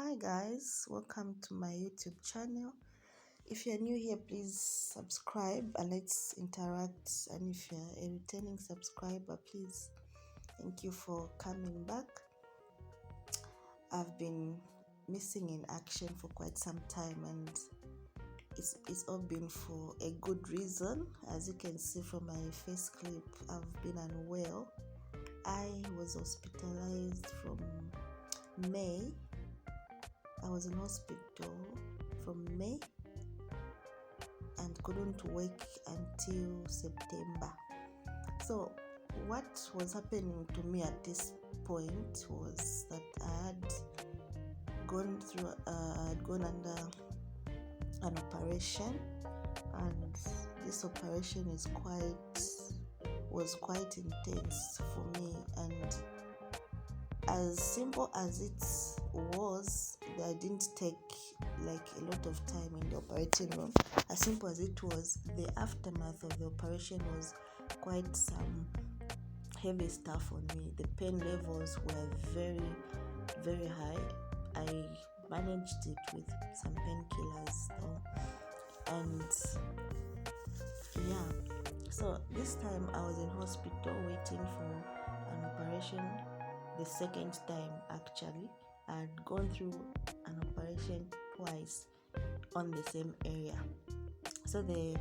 Hi guys, welcome to my YouTube channel. If you're new here, please subscribe and let's interact. And if you're a returning subscriber, please, thank you for coming back. I've been missing in action for quite some time, and it's all been for a good reason. As you can see from my face clip, I've been unwell. I was hospitalized from May. I was in hospital from May and couldn't wake until September. So what was happening to me at this point was that I had gone under an operation, and this operation was quite intense for me, and as simple as it was, I didn't take like a lot of time in the operating room. As simple as it was, the aftermath of the operation was quite some heavy stuff on me. The pain levels were very, very high. I managed it with some painkillers though. And so this time I was in hospital waiting for an operation. The second time, actually, I had gone through an operation twice on the same area. So the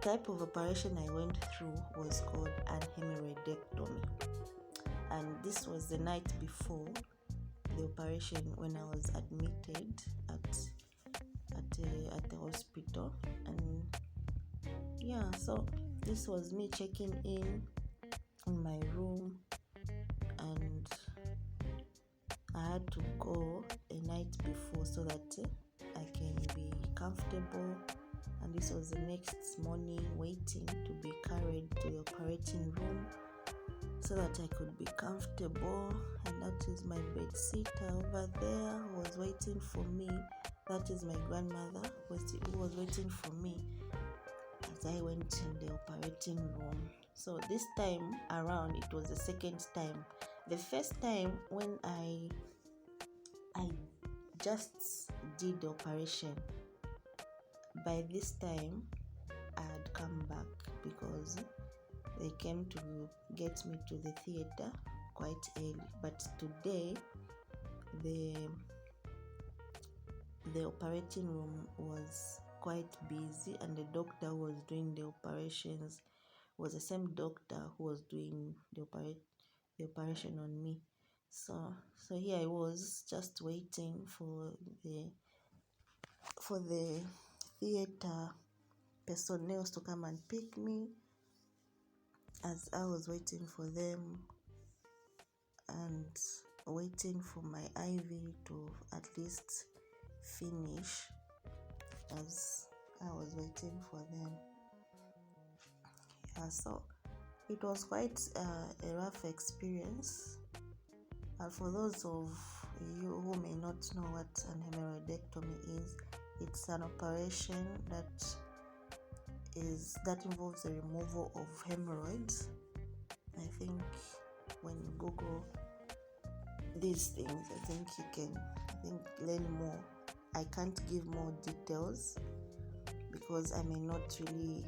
type of operation I went through was called an hemorrhoidectomy, and this was the night before the operation when I was admitted at the hospital. And so this was me checking in my room, and I had to go a night before so that I can be comfortable. And this was the next morning, waiting to be carried to the operating room so that I could be comfortable. And that is my bed sitter over there who was waiting for me. That is my grandmother who was waiting for me as I went in the operating room. So this time around, it was the second time. The first time when I just did the operation, by this time I had come back because they came to get me to the theater quite early. But today the operating room was quite busy, and the doctor who was doing the operations was the same doctor who was doing the operation on me. So here I was just waiting for the theater personnel to come and pick me. As I was waiting for them and waiting for my IV to at least finish, as I was waiting for them. So it was quite a rough experience. And for those of you who may not know what an hemorrhoidectomy is, it's an operation that involves the removal of hemorrhoids. I think when you Google these things, I think you can learn more. I can't give more details because I may not really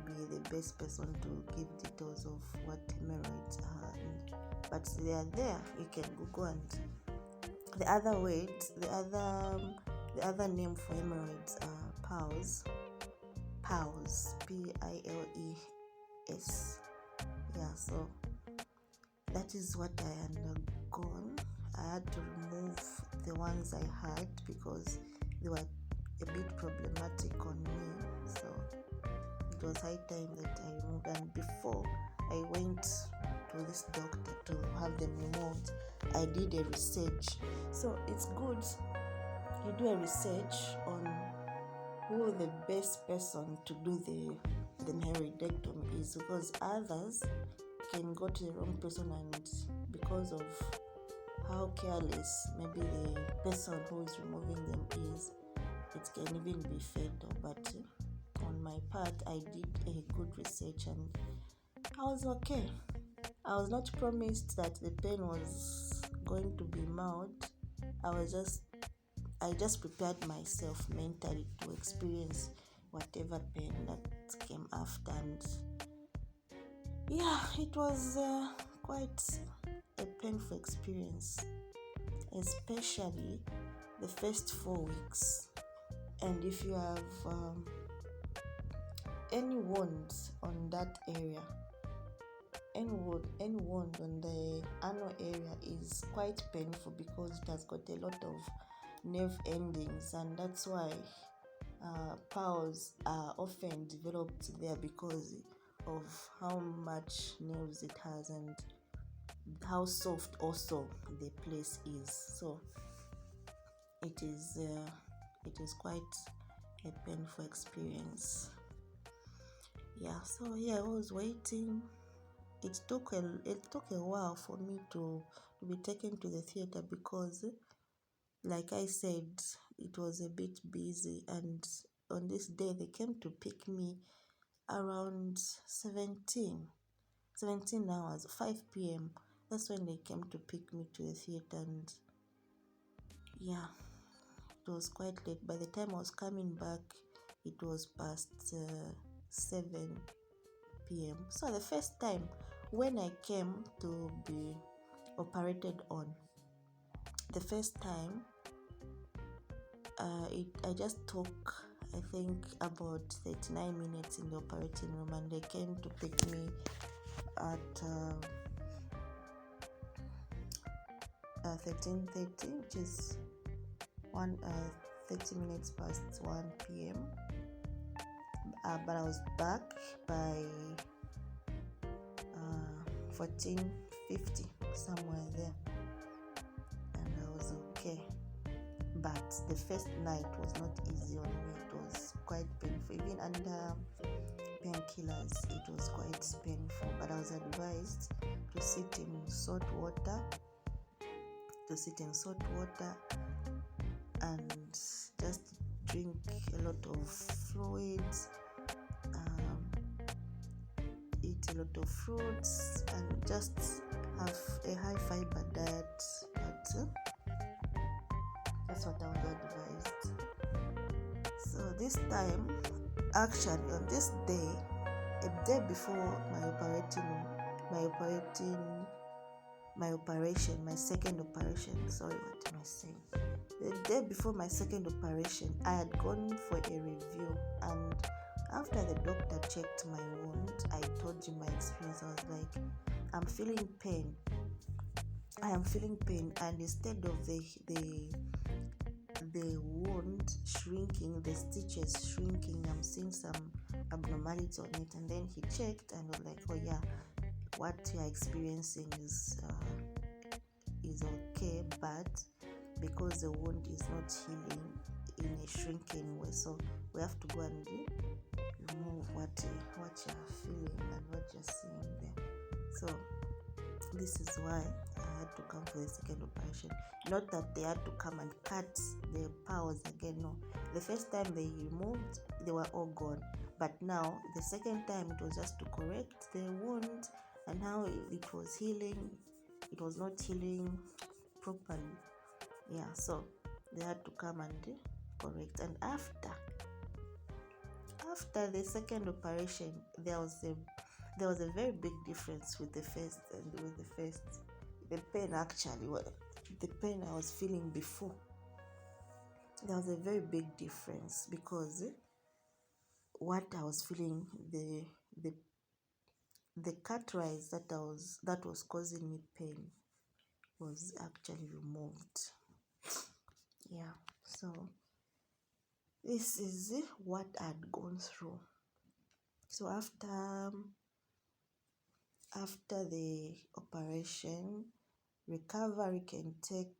be the best person to give details of what hemorrhoids are, but they are there. You can Google. And the other name for hemorrhoids are PILES, PILES. So that is what I undergone. I had to remove the ones I had because they were a bit problematic on me. So it was high time that I removed. And before I went to this doctor to have them removed, I did a research. So it's good you do a research on who the best person to do the hemorrhoidectomy is, because others can go to the wrong person, and because of how careless maybe the person who is removing them is, it can even be fatal. But on my part, I did a good research and I was okay. I was not promised that the pain was going to be mild. I was just I just prepared myself mentally to experience whatever pain that came after. And yeah, it was quite a painful experience, especially the first 4 weeks. And if you have any wounds on that area, any wound on the anal area is quite painful because it has got a lot of nerve endings, and that's why pearls are often developed there because of how much nerves it has and how soft also the place is. So it is quite a painful experience. Yeah, so yeah, I was waiting. It took a while for me to be taken to the theater because, like I said, it was a bit busy, and on this day they came to pick me around 17 hours, 5 p.m. That's when they came to pick me to the theater, and yeah, it was quite late. By the time I was coming back, it was past 7 p.m. So the first time when I came to be operated on, the first time I just took, I think, about 39 minutes in the operating room, and they came to pick me at 13:30, which is 30 minutes past 1 p.m. But I was back by 14:50, somewhere there, and I was okay. But the first night was not easy on me. It was quite painful. Even under painkillers, it was quite painful. But I was advised to sit in salt water, and just drink a lot of fluids, eat a lot of fruits, and just have a high fiber diet. That's what I was advised. So this time, actually on this day, a day before my second operation, sorry, what am I saying? The day before my second operation, I had gone for a review, and after the doctor checked my wound, I told you my experience. I was like, I am feeling pain, and instead of the wound shrinking, the stitches shrinking, I'm seeing some abnormality on it. And then he checked and was like, oh yeah, what you're experiencing is okay, but because the wound is not healing in a shrinking way, so we have to go and remove what you're feeling and what you're seeing there. So this is why I had to come for the second operation. Not that they had to come and cut the pearls again, no. The first time they removed, they were all gone. But now, the second time, it was just to correct the wound and how it was healing. It was not healing properly. Yeah, so they had to come and correct. And after the second operation, there was a very big difference with the first and with the first. The pain the pain I was feeling before, there was a very big difference because what I was feeling, the cut rise that was causing me pain was actually removed. Yeah, so this is what I'd gone through. So after the operation, recovery can take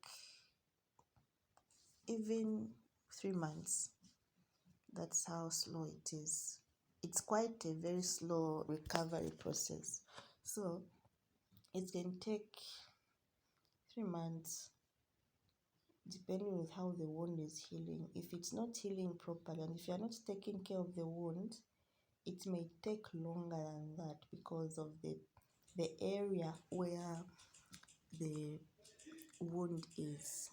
even 3 months. That's how slow it is. It's quite a very slow recovery process. So it can take 3 months depending on how the wound is healing. If it's not healing properly, and if you're not taking care of the wound, it may take longer than that because of the area where the wound is.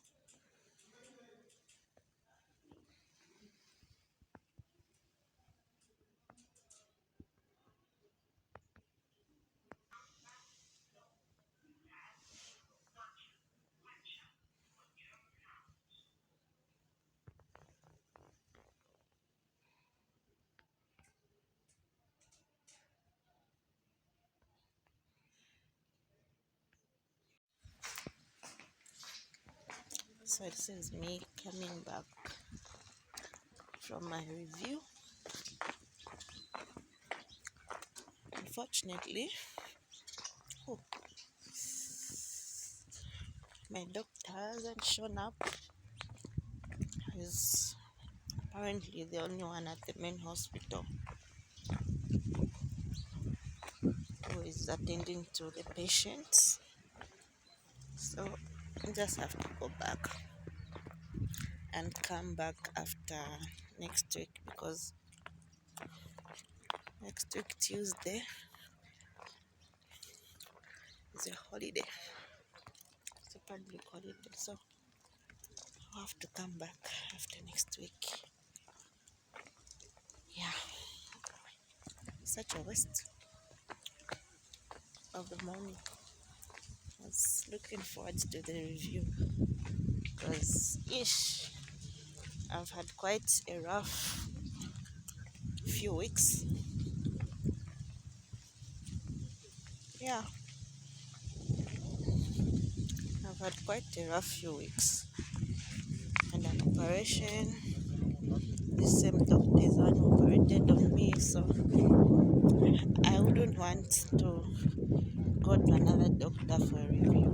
So this is me coming back from my review. Unfortunately, oh, my doctor hasn't shown up. He's apparently the only one at the main hospital who is attending to the patients. So I just have to go back and come back after next week, because next week Tuesday is a holiday. It's a public holiday, so I'll have to come back after next week. Yeah, such a waste of the morning. I was looking forward to the review because I've had quite a rough few weeks. Yeah, I've had quite a rough few weeks, and an operation. The same doctor is one who operated on me, so I wouldn't want to go to another doctor for a review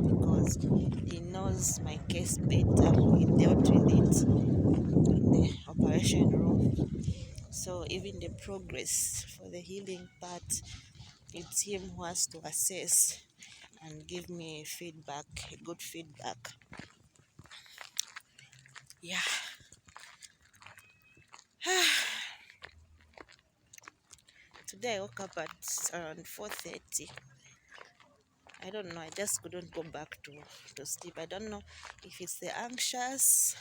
because he knows my case better. He dealt with it in the operation room. So even the progress for the healing part, it's him who has to assess and give me feedback, good feedback. Yeah. Today I woke up at around 4:30. I don't know, I just couldn't go back to sleep. I don't know if it's the anxiety.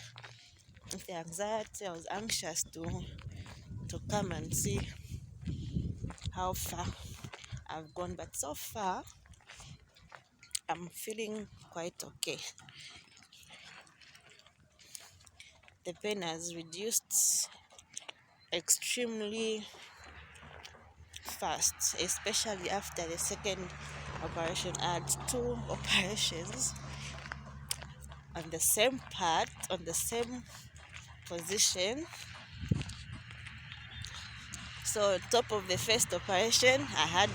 I was anxious to come and see how far I've gone, but so far I'm feeling quite okay. The pain has reduced extremely fast, especially after the second operation. I had two operations on the same part, on the same position. So on top of the first operation, I had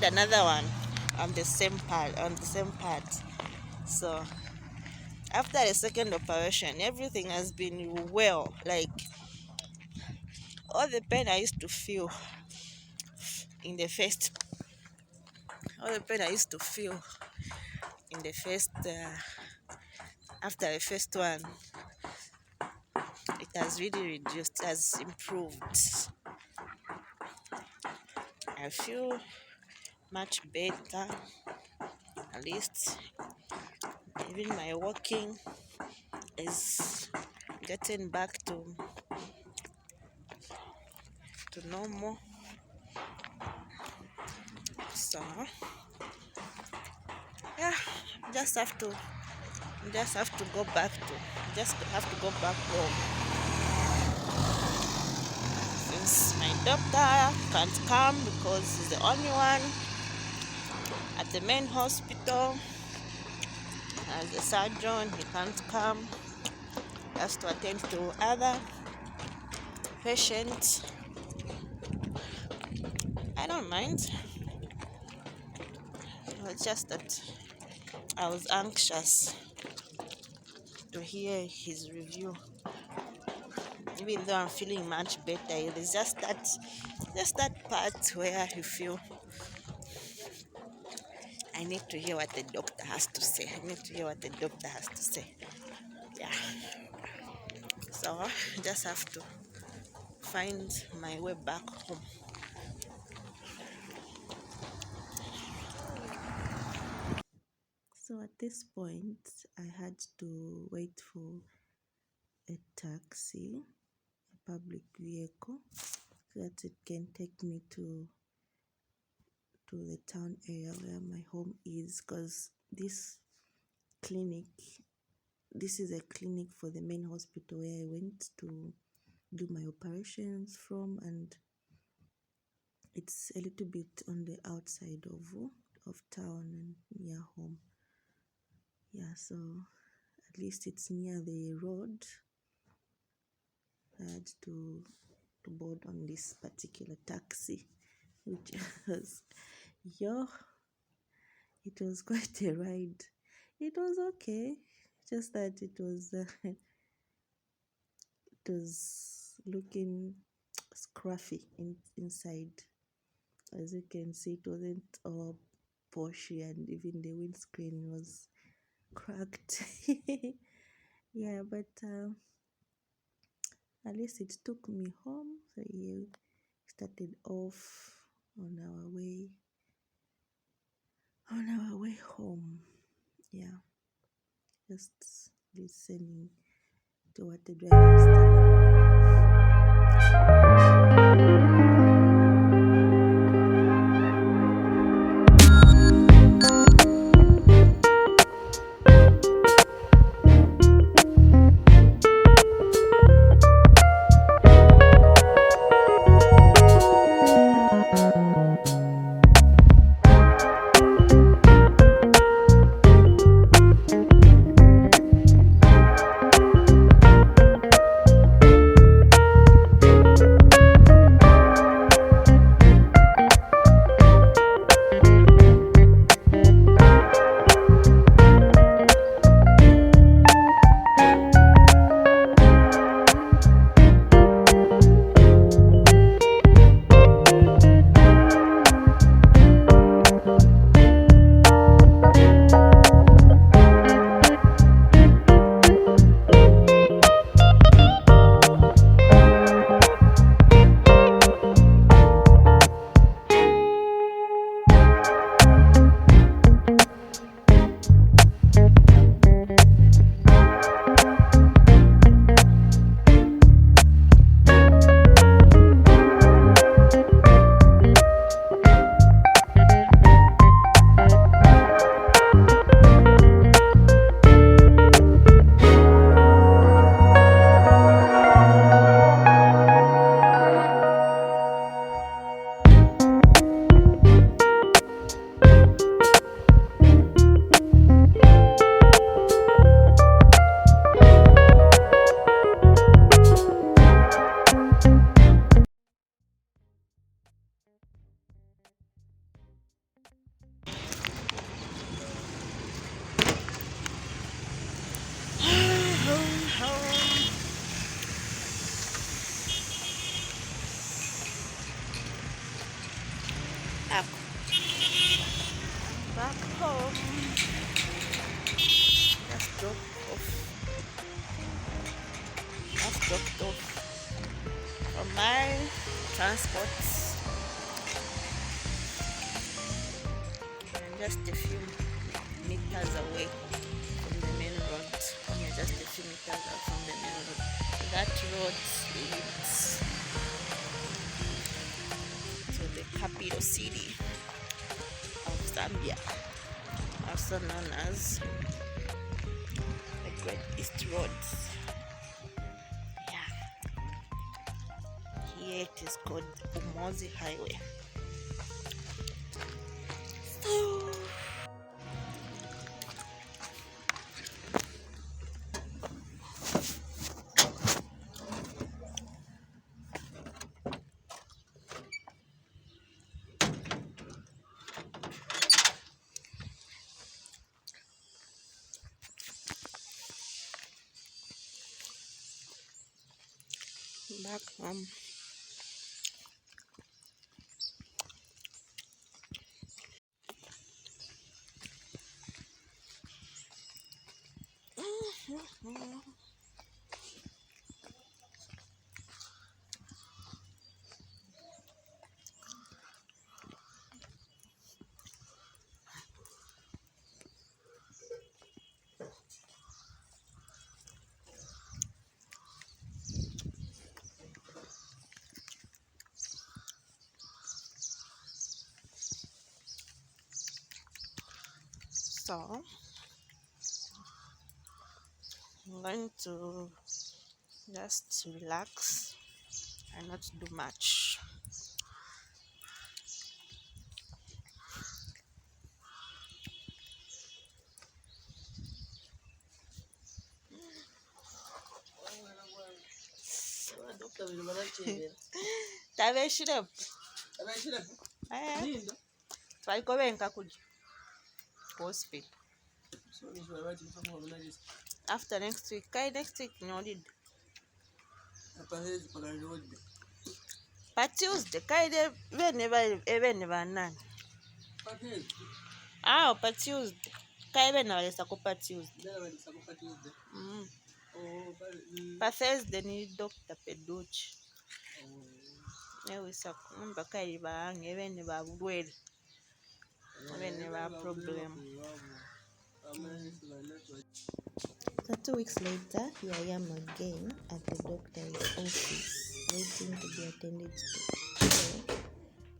another one on the same part. So after the second operation, everything has been well. Like all the pain I used to feel in the first, all the pain I used to feel in the first, after the first one, it has really reduced, has improved. I feel much better. At least even my walking is getting back to normal. So yeah, just have to go back to just have to go back home since my doctor can't come because he's the only one at the main hospital. As a surgeon, he can't come. He has to attend to other patients. I don't mind. It's just that I was anxious to hear his review. Even though I'm feeling much better, it's just that part where you feel I need to hear what the doctor has to say. I need to hear what the doctor has to say. Yeah. So I just have to find my way back home. So at this point, I had to wait for a taxi, a public vehicle, so that it can take me to the town area where my home is, because this is a clinic for the main hospital where I went to do my operations from, and it's a little bit on the outside of of town and near home. Yeah, so at least it's near the road. I had to board on this particular taxi, which was, yo, it was quite a ride. It was okay, just that it was it was looking scruffy inside. As you can see, it wasn't all poshy, and even the windscreen was cracked. Yeah, but at least it took me home. So you started off on our way home. Yeah, just listening to what the driver was home. I'm back home. Just dropped off. Just dropped off from my transport, and just a few meters away from the main road. Only just a few meters away from the main road. That road leads to the capital city of Zambia, also known as the Great East Road. Yeah, here it is called Umozi Highway. Back home. So I'm going to just relax and not do much. tabeshirepo twaliko benka kuja hospital after next week. Kai next week nyolide pa Tuesday kaide bene banani pa Tuesday kai bene balesako pa Tuesday pa Thursday ni Dr. Peduchi ewisa kumba kai baange bene ba bulwere bene ba problem. So 2 weeks later, here I am again at the doctor's office, waiting to be attended to. So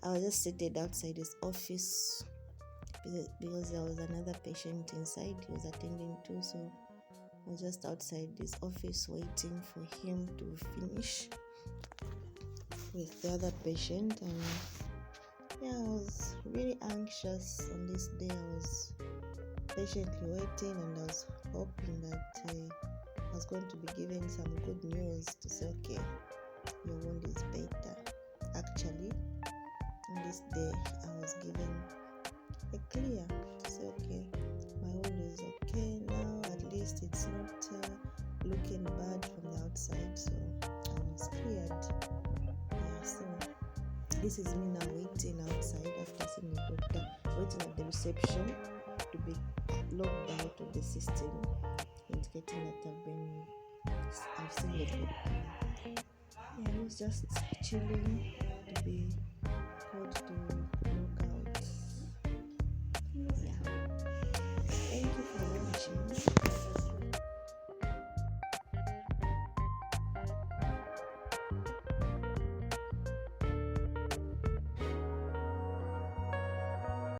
I was just seated outside his office because there was another patient inside he was attending to. So I was just outside his office waiting for him to finish with the other patient. And yeah, I was really anxious on this day. I was patiently waiting, and I was hoping that I was going to be given some good news to say, okay, your wound is better. Actually, on this day, I was given a clear to say, okay, my wound is okay now. At least it's not looking bad from the outside, so I was cleared. Yeah, so this is me now waiting outside after seeing the doctor, waiting at the reception to be logged out of the system, indicating that I've seen the doctor. Yeah, I was just chilling to be